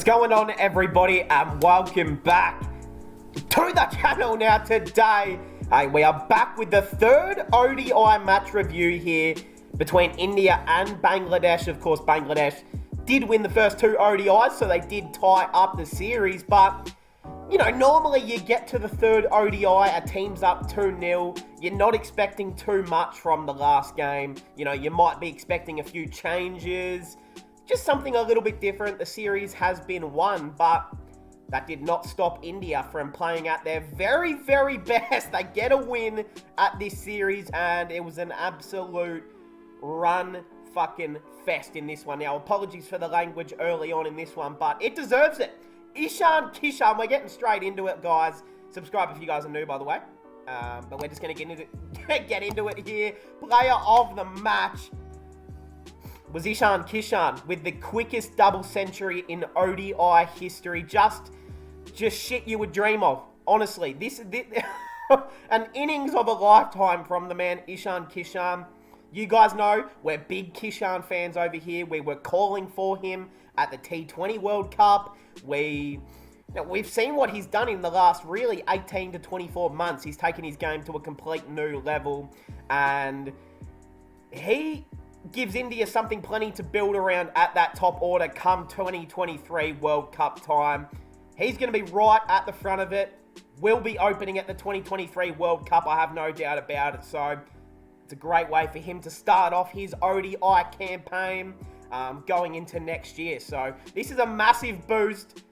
going on, everybody, and welcome back to the channel. Now today we are back with the third ODI match review here between India and Bangladesh. Of course, Bangladesh did win the first two ODIs, so they did tie up the series, but you know, normally you get to the third ODI, a team's up 2-0. You're not expecting too much from the last game. You know, you might be expecting a few changes, just something a little bit different. The series has been won, but that did not stop India from playing at their very, very best. They get a win at this series, and it was an absolute run fucking fest in this one. Now, apologies for the language early on in this one, but it deserves it. Ishan Kishan, we're getting straight into it, guys. Subscribe if you guys are new, by the way. But we're just going to get into it here. Player of the match was Ishan Kishan with the quickest double century in ODI history. Just shit you would dream of. Honestly, this an innings of a lifetime from the man Ishan Kishan. You guys know we're big Kishan fans over here. We were calling for him at the T20 World Cup. We've seen what he's done in the last really 18 to 24 months. He's taken his game to a complete new level, and he gives India something plenty to build around at that top order come 2023 World Cup time. He's going to be right at the front of it. Will be opening at the 2023 World Cup, I have no doubt about it. So it's a great way for him to start off his ODI campaign going into next year. So this is a massive boost.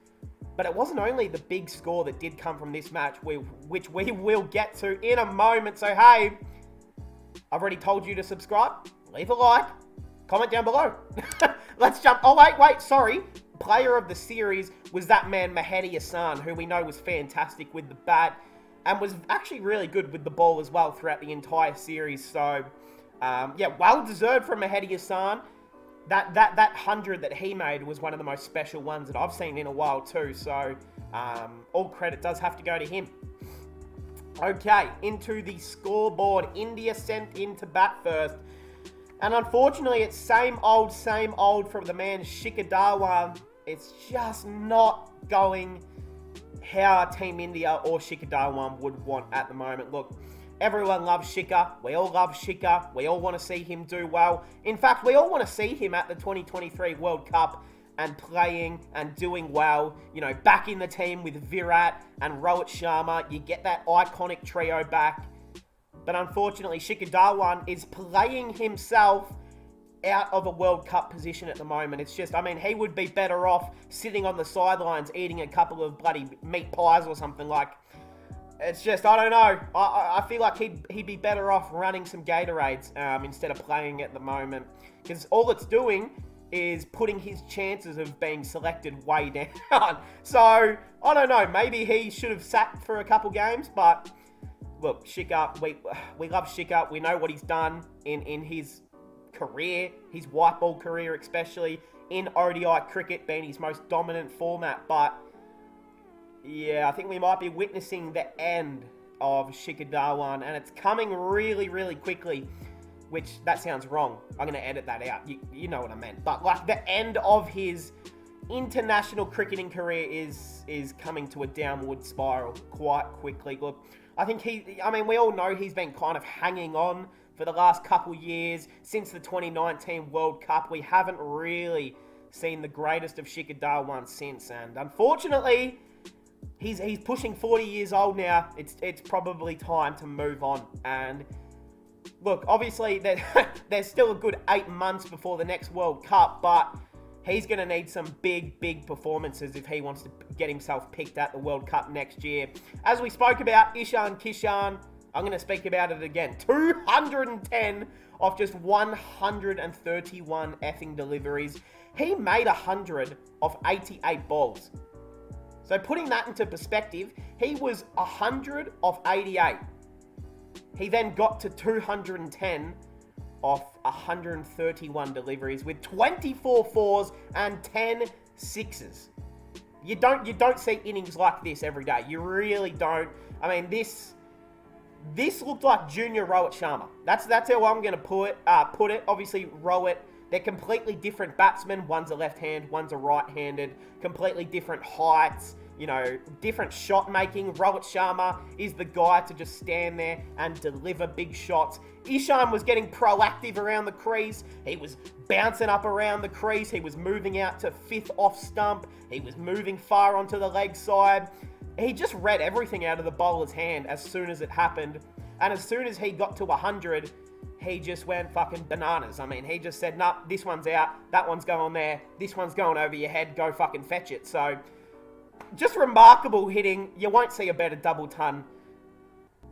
But it wasn't only the big score that did come from this match, which we will get to in a moment. So hey, I've already told you to subscribe, leave a like, comment down below. Let's jump. Oh, wait, sorry. Player of the series was that man Mahedi Hassan, who we know was fantastic with the bat and was actually really good with the ball as well throughout the entire series. So, yeah, well-deserved from Mahedi Hassan. That 100 that he made was one of the most special ones that I've seen in a while too. So, all credit does have to go to him. Okay, into the scoreboard. India sent in to bat first. And unfortunately, it's same old from the man Shikhar Dhawan. It's just not going how Team India or Shikhar Dhawan would want at the moment. Look, everyone loves Shikhar. We all love Shikhar. We all want to see him do well. In fact, we all want to see him at the 2023 World Cup and playing and doing well. You know, back in the team with Virat and Rohit Sharma. You get that iconic trio back. But unfortunately, Shikhar Dhawan is playing himself out of a World Cup position at the moment. It's just, I mean, he would be better off sitting on the sidelines eating a couple of bloody meat pies or something. Like, it's just, I don't know. I feel like he'd be better off running some Gatorades instead of playing at the moment. Because all it's doing is putting his chances of being selected way down. So, I don't know. Maybe he should have sat for a couple games, but look, Shikhar, we love Shikhar. We know what he's done in his career, his white ball career especially, in ODI cricket being his most dominant format. But yeah, I think we might be witnessing the end of Shikhar Dhawan, and it's coming really, really quickly, which, that sounds wrong. I'm going to edit that out. You know what I meant. But like, the end of his international cricketing career is coming to a downward spiral quite quickly. Look, I think we all know he's been kind of hanging on for the last couple years. Since the 2019 World Cup, we haven't really seen the greatest of Shikhar Dhawan since. And unfortunately, he's pushing 40 years old now. It's probably time to move on. And look, obviously, there's still a good 8 months before the next World Cup, but he's going to need some big performances if he wants to get himself picked at the World Cup next year. As we spoke about, Ishan Kishan, I'm going to speak about it again. 210 off just 131 effing deliveries. He made 100 off 88 balls. So putting that into perspective, he was 100 off 88. He then got to 210 off 131 deliveries with 24 fours and 10 sixes. You don't see innings like this every day. You really don't. I mean, this looked like junior Rohit Sharma. That's how I'm going to put it. Obviously, Rohit They're completely different batsmen. One's a left-hand, one's a right-handed, completely different heights, different shot making. Rohit Sharma is the guy to just stand there and deliver big shots. Ishan was getting proactive around the crease. He was bouncing up around the crease. He was moving out to fifth off stump. He was moving far onto the leg side. He just read everything out of the bowler's hand as soon as it happened. And as soon as he got to 100, he just went fucking bananas. I mean, he just said, nah, this one's out. That one's going there. This one's going over your head. Go fucking fetch it. So, just remarkable hitting. You won't see a better double ton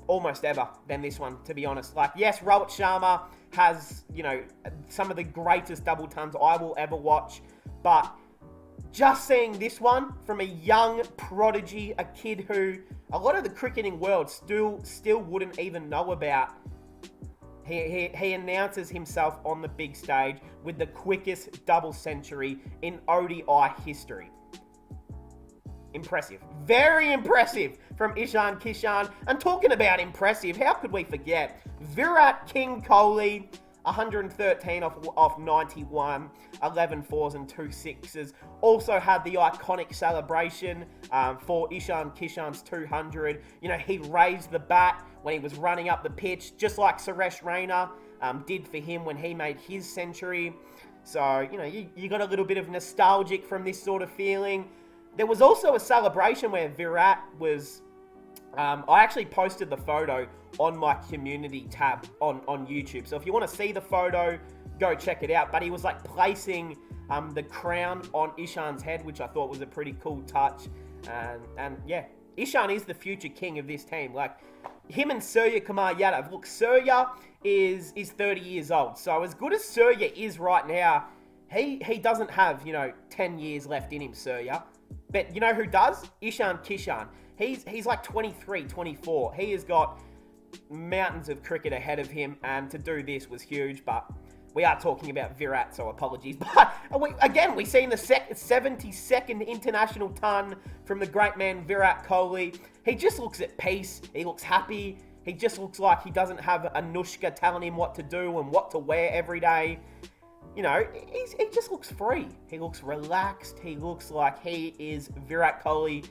almost ever than this one, to be honest. Like, yes, Rohit Sharma has, some of the greatest double tons I will ever watch. But just seeing this one from a young prodigy, a kid who a lot of the cricketing world still wouldn't even know about. He announces himself on the big stage with the quickest double century in ODI history. Impressive. Very impressive from Ishan Kishan. And talking about impressive, how could we forget? Virat King Kohli, 113 off 91, 11 fours and 2 sixes. Also had the iconic celebration for Ishan Kishan's 200. He raised the bat when he was running up the pitch, just like Suresh Raina did for him when he made his century. So, you got a little bit of nostalgic from this sort of feeling. There was also a celebration where Virat was... I actually posted the photo on my community tab on YouTube. So if you want to see the photo, go check it out. But he was like placing the crown on Ishan's head, which I thought was a pretty cool touch. And yeah, Ishan is the future king of this team. Like, him and Surya Kumar Yadav. Look, Surya is 30 years old. So as good as Surya is right now, he doesn't have, 10 years left in him, Surya. But you know who does? Ishan Kishan. He's like 23, 24. He has got mountains of cricket ahead of him, and to do this was huge. But we are talking about Virat, so apologies. But we seen the 72nd international ton from the great man Virat Kohli. He just looks at peace. He looks happy. He just looks like he doesn't have Anushka telling him what to do and what to wear every day. He just looks free. He looks relaxed. He looks like he is Virat Kohli.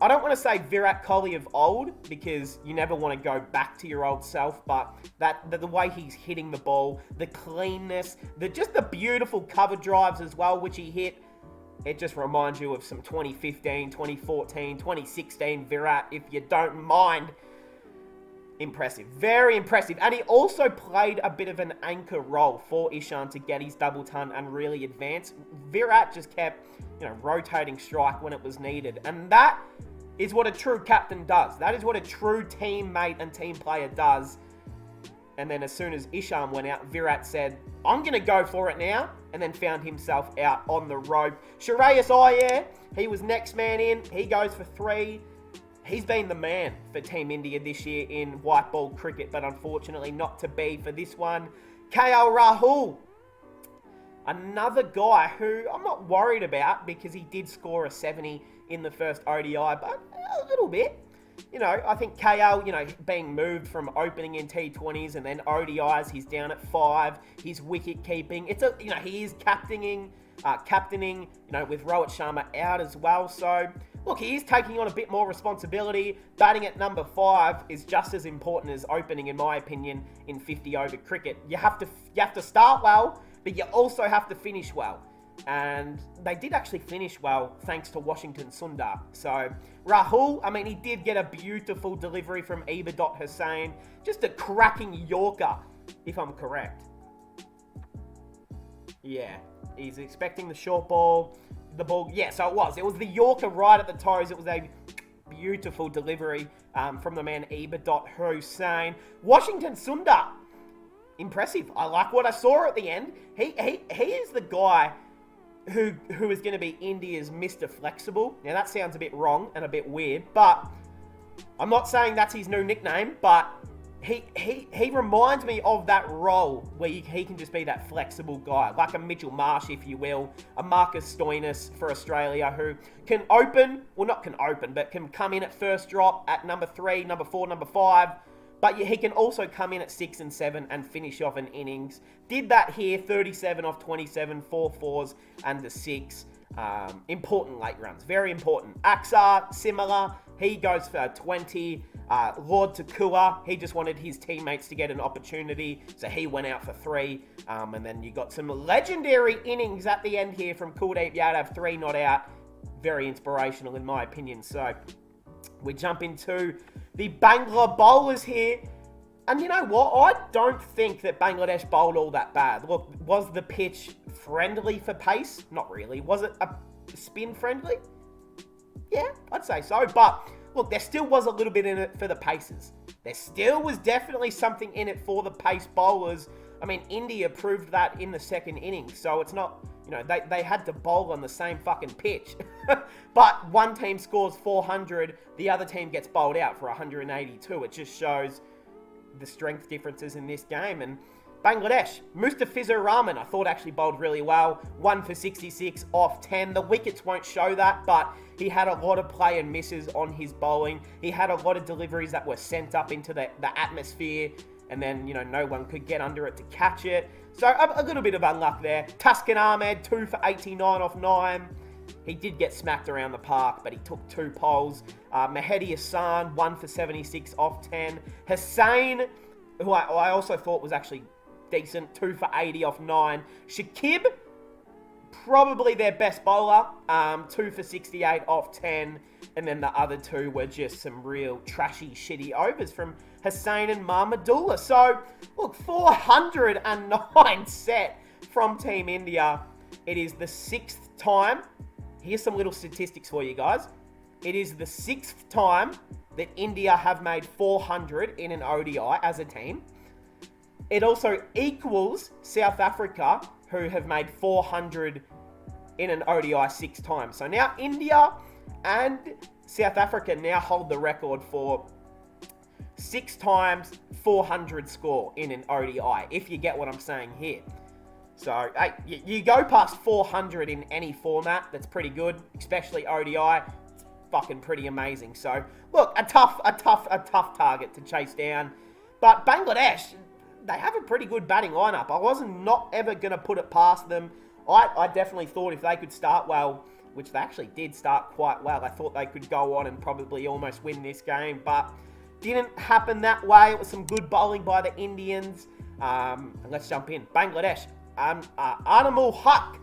I don't want to say Virat Kohli of old, because you never want to go back to your old self, but the way he's hitting the ball, the cleanness, just the beautiful cover drives as well, which he hit, it just reminds you of some 2015, 2014, 2016 Virat, if you don't mind. Impressive. Very impressive. And he also played a bit of an anchor role for Ishan to get his double ton and really advance. Virat just kept, rotating strike when it was needed. And that is what a true captain does. That is what a true teammate and team player does. And then as soon as Ishan went out, Virat said, I'm going to go for it now. And then found himself out on the rope. Shreyas Iyer, he was next man in. He goes for 3. He's been the man for Team India this year in white ball cricket, but unfortunately not to be for this one. KL Rahul, another guy who I'm not worried about because he did score a 70 in the first ODI, but a little bit. I think KL, being moved from opening in T20s and then ODIs, he's down at 5. His wicket keeping, he is captaining, with Rohit Sharma out as well. So, look, he is taking on a bit more responsibility. Batting at number 5 is just as important as opening, in my opinion, in 50-over cricket. You have to start well, but you also have to finish well. And they did actually finish well, thanks to Washington Sundar. So, Rahul, he did get a beautiful delivery from Ibadat Hussain. Just a cracking Yorker, if I'm correct. Yeah, he's expecting the short ball. The ball, yeah, so it was. It was the Yorker right at the toes. It was a beautiful delivery from the man Ibadat Hussain. Washington Sundar, impressive. I like what I saw at the end. He is the guy who is going to be India's Mr. Flexible. Now, that sounds a bit wrong and a bit weird, but I'm not saying that's his new nickname, but he reminds me of that role where he can just be that flexible guy, like a Mitchell Marsh, if you will, a Marcus Stoinis for Australia, who can open, well, not can open, but can come in at first drop at number 3, number 4, number 5, But he can also come in at 6 and 7 and finish off an innings. Did that here, 37 off 27, 4 fours and the 6. Important late runs, very important. Axar, similar. He goes for 20. Lord Takua, he just wanted his teammates to get an opportunity, so he went out for 3. And then you got some legendary innings at the end here from Kuldeep Yadav, 3 not out. Very inspirational in my opinion. So we jump into the Bangla bowlers here. And you know what? I don't think that Bangladesh bowled all that bad. Look, was the pitch friendly for pace? Not really. Was it a spin friendly? Yeah, I'd say so. But look, there still was a little bit in it for the pacers. There still was definitely something in it for the pace bowlers. I mean, India proved that in the second innings. So it's not, you know, they had to bowl on the same fucking pitch. But one team scores 400, the other team gets bowled out for 182. It just shows the strength differences in this game. And Bangladesh, Mustafizur Rahman, I thought actually bowled really well. 1 for 66 off 10. The wickets won't show that, but he had a lot of play and misses on his bowling. He had a lot of deliveries that were sent up into the atmosphere, and then, you know, no one could get under it to catch it. So a little bit of unluck there. Tuscan Ahmed, 2 for 89 off 9. He did get smacked around the park, but he took 2 poles. Mehdi Hassan, 1 for 76 off 10. Hussain, who I also thought was actually decent, 2 for 80 off 9. Shakib, probably their best bowler, 2 for 68 off 10. And then the other 2 were just some real trashy, shitty overs from Hussain and Mahmudullah. So, look, 409 set from Team India. It is the 6th time. Here's some little statistics for you guys. It is the 6th time that India have made 400 in an ODI as a team. It also equals South Africa, who have made 400 in an ODI 6 times. So now India and South Africa now hold the record for 6 times 400 score in an ODI, if you get what I'm saying here. So, hey, you go past 400 in any format, that's pretty good, especially ODI. It's fucking pretty amazing. So, look, a tough target to chase down. But Bangladesh, they have a pretty good batting lineup. I wasn't not ever going to put it past them. I definitely thought if they could start well, which they actually did start quite well, I thought they could go on and probably almost win this game, but didn't happen that way. It was some good bowling by the Indians. And let's jump in. Bangladesh. Anamul Haq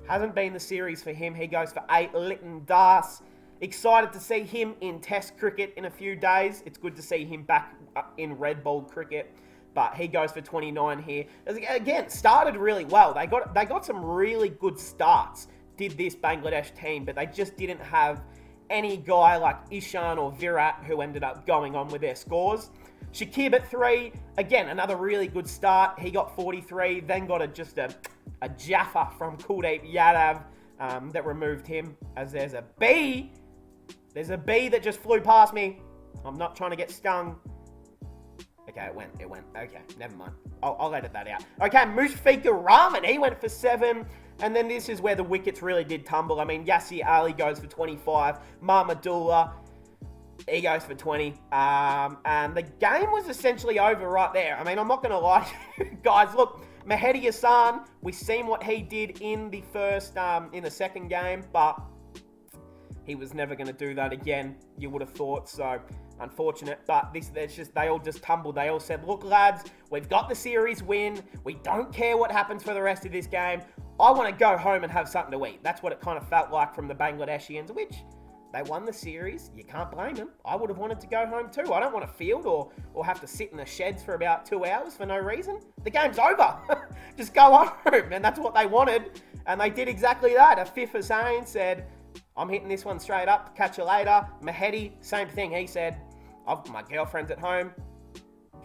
hasn't been the series for him. He goes for 8. Lytton Das. Excited to see him in Test cricket in a few days. It's good to see him back in red ball cricket. But he goes for 29 here. Again, started really well. They got some really good starts, did this Bangladesh team, but they just didn't have any guy like Ishan or Virat who ended up going on with their scores. Shakib at 3, again, another really good start. He got 43, then got a Jaffa from Kuldeep Yadav that removed him, as there's a bee. There's a bee that just flew past me. I'm not trying to get stung. Okay, it went. Okay, never mind. I'll edit that out. Okay, Mushfiqur Rahman, he went for 7. And then this is where the wickets really did tumble. I mean, Yasir Ali goes for 25. Mahmudullah, he goes for 20. And the game was essentially over right there. I mean, I'm not going to lie to you guys. Look, Mehdi Hassan, we've seen what he did in the second game, but he was never going to do that again, you would have thought. So, unfortunate. But they all just tumbled. They all said, look, lads, we've got the series win. We don't care what happens for the rest of this game. I want to go home and have something to eat. That's what it kind of felt like from the Bangladeshians, which they won the series. You can't blame them. I would have wanted to go home too. I don't want to field or have to sit in the sheds for about 2 hours for no reason. The game's over. Just go home. And that's what they wanted. And they did exactly that. Afif Hussain said, I'm hitting this one straight up. Catch you later. Mehdi, same thing. He said, my girlfriend's at home.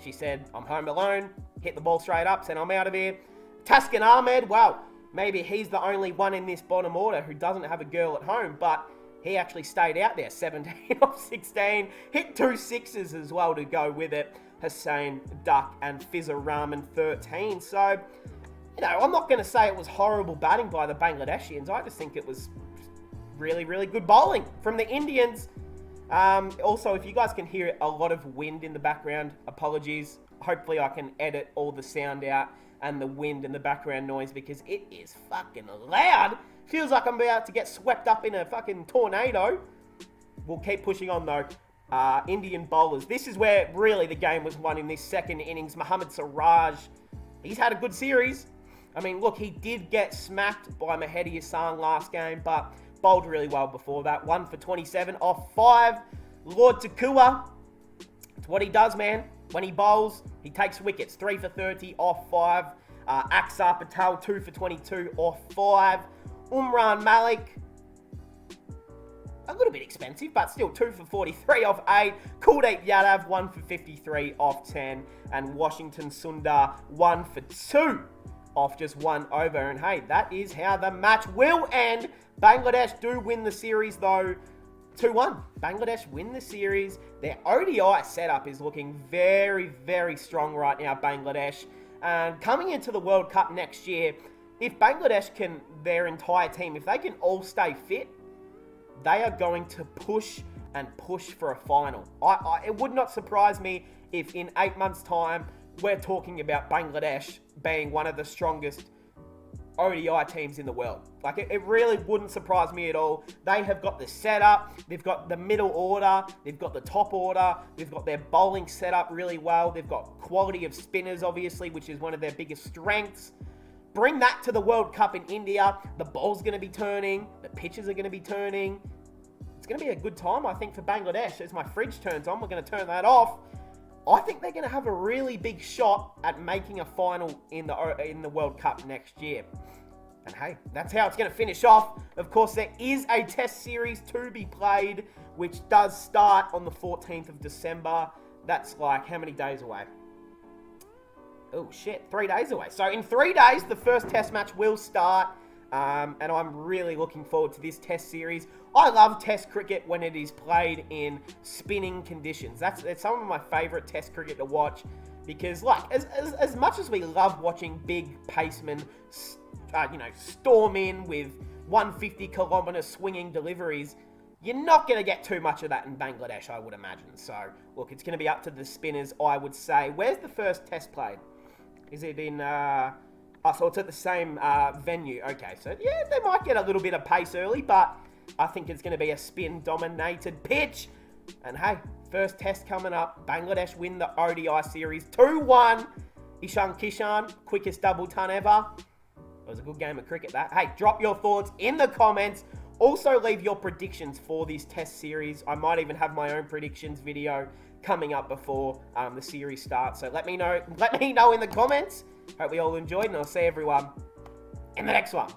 She said, I'm home alone. Hit the ball straight up. Said, I'm out of here. Tuscan Ahmed, well, maybe he's the only one in this bottom order who doesn't have a girl at home, but he actually stayed out there, 17 off 16. Hit 2 sixes as well to go with it. Hussain, Duck, and Fizur Rahman, 13. So, you know, I'm not going to say it was horrible batting by the Bangladeshians. I just think it was really, really good bowling from the Indians. Also, if you guys can hear a lot of wind in the background, apologies. Hopefully I can edit all the sound out and the wind and the background noise because it is fucking loud. Feels like I'm about to get swept up in a fucking tornado. We'll keep pushing on though. Indian bowlers. This is where really the game was won in this second innings. Mohammad Siraj, he's had a good series. I mean, look, he did get smacked by Mahedi Hassan last game, but bowled really well before that. 1 for 27 off 5. Lord Takua, it's what he does, man. When he bowls, he takes wickets. 3 for 30 off 5. Axar Patel, 2 for 22 off 5. Umran Malik, a little bit expensive, but still 2 for 43 off 8. Kuldeep Yadav, 1 for 53 off 10. And Washington Sundar, 1 for 2 off just 1 over. And hey, that is how the match will end. Bangladesh do win the series though. 2-1. Bangladesh win the series. Their ODI setup is looking very, very strong right now, Bangladesh. And coming into the World Cup next year, if Bangladesh can, their entire team, if they can all stay fit, they are going to push and push for a final. It would not surprise me if in 8 months' time, we're talking about Bangladesh being one of the strongest ODI teams in the world. Like, it really wouldn't surprise me at all. They have got the setup, they've got the middle order, they've got the top order, they've got their bowling set up really well, they've got quality of spinners, obviously, which is one of their biggest strengths. Bring that to the World Cup in India. The ball's going to be turning, the pitches are going to be turning. It's going to be a good time, I think, for Bangladesh. As my fridge turns on, we're going to turn that off. I think they're going to have a really big shot at making a final in the World Cup next year. And hey, that's how it's going to finish off. Of course, there is a test series to be played, which does start on the 14th of December. That's like how many days away? Oh shit, 3 days away. So in 3 days, the first test match will start. And I'm really looking forward to this test series. I love test cricket when it is played in spinning conditions. It's some of my favourite test cricket to watch because, like, as much as we love watching big pacemen, storm in with 150-kilometre swinging deliveries, you're not going to get too much of that in Bangladesh, I would imagine. So, look, it's going to be up to the spinners, I would say. Where's the first test played? Is it in... so it's at the same venue. Okay, so yeah, they might get a little bit of pace early, but I think it's going to be a spin-dominated pitch. And hey, first test coming up. Bangladesh win the ODI series 2-1. Ishan Kishan, quickest double ton ever. It was a good game of cricket, that. Hey, drop your thoughts in the comments. Also, leave your predictions for this test series. I might even have my own predictions video coming up before the series starts. So let me know in the comments. Hope we all enjoyed, and I'll see everyone in the next one.